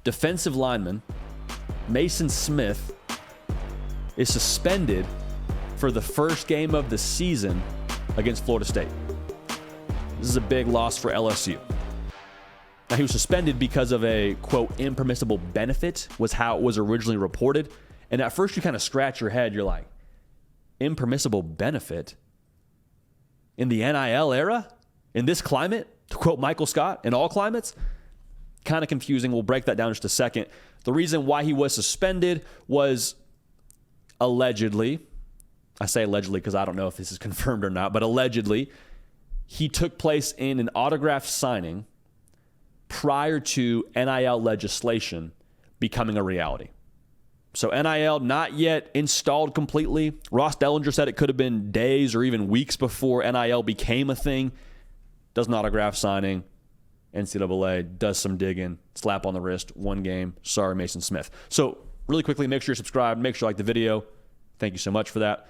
defensive lineman Maason Smith is suspended for the first game of the season against Florida State. This is a big loss for LSU. Now, he was suspended because of a, quote, impermissible benefit, was how it was originally reported. And at first you kind of scratch your head. You're like, impermissible benefit? In the NIL era? In this climate? To quote Michael Scott, in all climates? Kind of confusing. We'll break that down in just a second. The reason why he was suspended was allegedly, I say allegedly because I don't know if this is confirmed or not, but allegedly, he took place in an autograph signing prior to NIL legislation becoming a reality. So NIL not yet installed completely. Ross Dellinger said it could have been days or even weeks before NIL became a thing. Does an autograph signing. NCAA does some digging. Slap on the wrist. One game. Sorry, Maason Smith. So really quickly, make sure you're subscribed. Make sure you like the video. Thank you so much for that.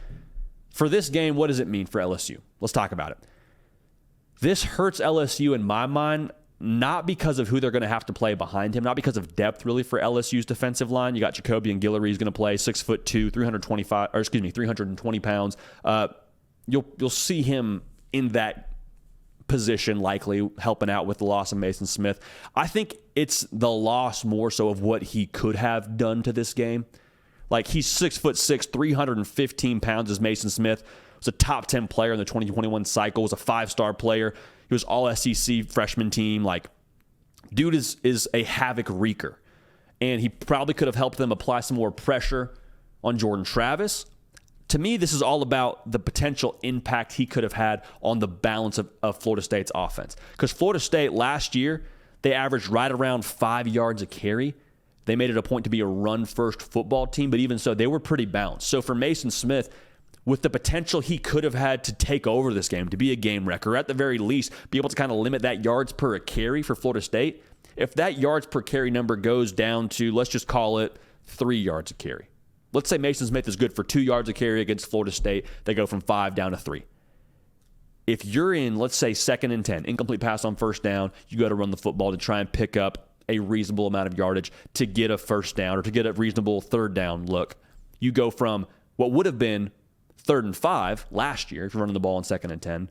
For this game, what does it mean for LSU? Let's talk about it. This hurts LSU in my mind, not because of who they're going to have to play behind him, not because of depth really for LSU's defensive line. You got Jacoby and Guillory is going to play 6'2", 320 pounds. You'll see him in that position likely helping out with the loss of Maason Smith. I think it's the loss more so of what he could have done to this game. Like, he's 6'6", 315 pounds as Maason Smith. Was a top 10 player in the 2021 cycle, was a 5-star player. He was all SEC freshman team. Like, dude is a havoc wreaker. And he probably could have helped them apply some more pressure on Jordan Travis. To me, this is all about the potential impact he could have had on the balance of Florida State's offense. Because Florida State last year, they averaged right around 5 yards a carry. They made it a point to be a run-first football team, but even so, they were pretty balanced. So for Maason Smith, with the potential he could have had to take over this game, to be a game wrecker, at the very least, be able to kind of limit that yards per carry for Florida State, if that yards per carry number goes down to, let's just call it 3 yards a carry. Let's say Maason Smith is good for 2 yards a carry against Florida State. They go from 5 down to 3. If you're in, let's say, 2nd and 10, incomplete pass on first down, you got to run the football to try and pick up a reasonable amount of yardage to get a first down or to get a reasonable third down look. You go from what would have been 3rd and 5 last year, if you're running the ball on 2nd and 10,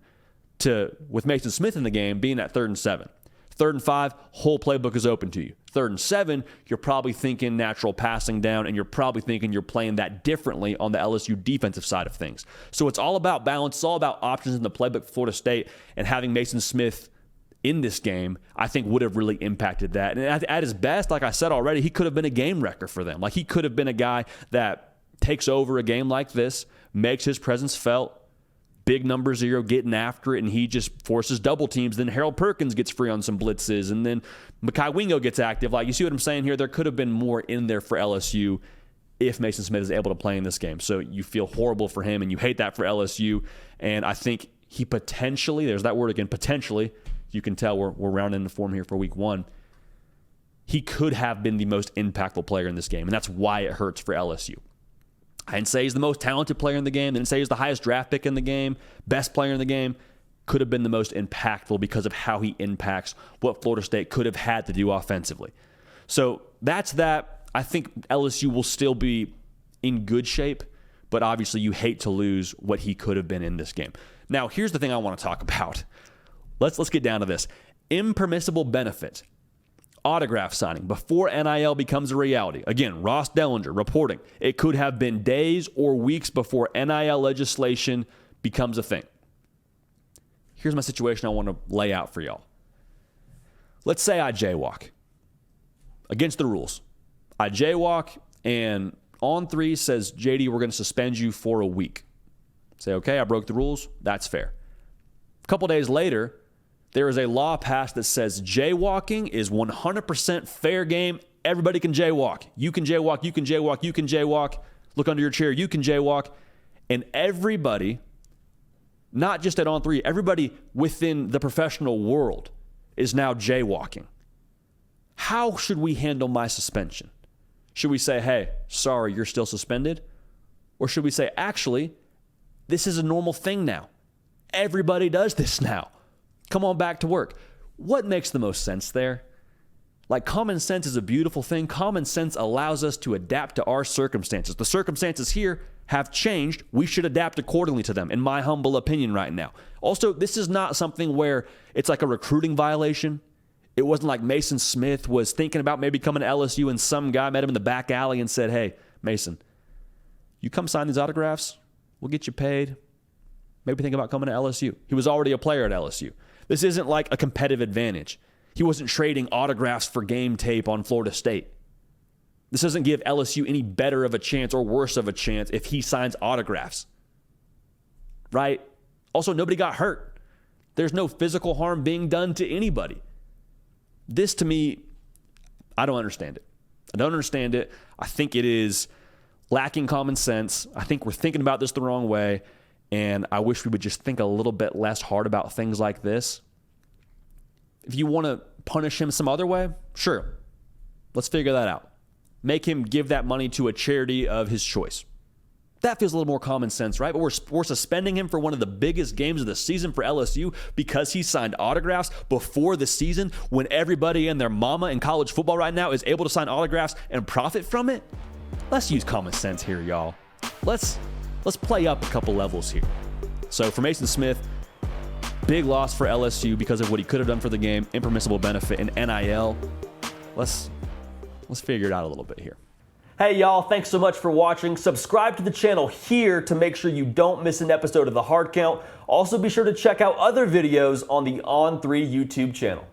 to, with Maason Smith in the game, being at 3rd and 7. 3rd and 5, whole playbook is open to you. 3rd and 7, you're probably thinking natural passing down, and you're probably thinking you're playing that differently on the LSU defensive side of things. So it's all about balance. It's all about options in the playbook for Florida State, and having Maason Smith in this game, I think, would have really impacted that. And at his best, like I said already, he could have been a game wrecker for them. Like, he could have been a guy that takes over a game like this, makes his presence felt, big number 0, getting after it, and he just forces double teams. Then Harold Perkins gets free on some blitzes, and then Mekhi Wingo gets active. Like, you see what I'm saying here? There could have been more in there for LSU if Maason Smith is able to play in this game. So you feel horrible for him, and you hate that for LSU. And I think he potentially, there's that word again, potentially, you can tell we're rounding the form here for week 1. He could have been the most impactful player in this game, and that's why it hurts for LSU. I didn't say he's the most talented player in the game. I didn't say he's the highest draft pick in the game, best player in the game. Could have been the most impactful because of how he impacts what Florida State could have had to do offensively. So that's that. I think LSU will still be in good shape, but obviously you hate to lose what he could have been in this game. Now, here's the thing I want to talk about. Let's get down to this. Impermissible benefit. Autograph signing before NIL becomes a reality. Again, Ross Dellinger reporting it could have been days or weeks before NIL legislation becomes a thing. Here's my situation I want to lay out for y'all. Let's say I jaywalk. Against the rules. I jaywalk, and on 3 says, JD, we're going to suspend you for a week. Say, okay, I broke the rules. That's fair. A couple days later, there is a law passed that says jaywalking is 100% fair game. Everybody can jaywalk. You can jaywalk, you can jaywalk, you can jaywalk. Look under your chair, you can jaywalk. And everybody, not just at On3, everybody within the professional world is now jaywalking. How should we handle my suspension? Should we say, hey, sorry, you're still suspended? Or should we say, actually, this is a normal thing now. Everybody does this now. Come on back to work. What makes the most sense there? Like, common sense is a beautiful thing. Common sense allows us to adapt to our circumstances. The circumstances here have changed. We should adapt accordingly to them, in my humble opinion right now. Also, this is not something where it's like a recruiting violation. It wasn't like Maason Smith was thinking about maybe coming to LSU and some guy met him in the back alley and said, hey, Maason, you come sign these autographs, we'll get you paid. Maybe think about coming to LSU. He was already a player at LSU. This isn't like a competitive advantage. He wasn't trading autographs for game tape on Florida State. This doesn't give LSU any better of a chance or worse of a chance if he signs autographs. Right? Also, nobody got hurt. There's no physical harm being done to anybody. This, to me, I don't understand it. I don't understand it. I think it is lacking common sense. I think we're thinking about this the wrong way, and I wish we would just think a little bit less hard about things like this. If you want to punish him some other way, sure. Let's figure that out. Make him give that money to a charity of his choice. That feels a little more common sense, right? But we're suspending him for one of the biggest games of the season for LSU because he signed autographs before the season when everybody and their mama in college football right now is able to sign autographs and profit from it. Let's use common sense here, y'all. Let's play up a couple levels here. So for Maason Smith, big loss for LSU because of what he could have done for the game, impermissible benefit in NIL. Let's figure it out a little bit here. Hey y'all, thanks so much for watching. Subscribe to the channel here to make sure you don't miss an episode of The Hard Count. Also be sure to check out other videos on the On3 YouTube channel.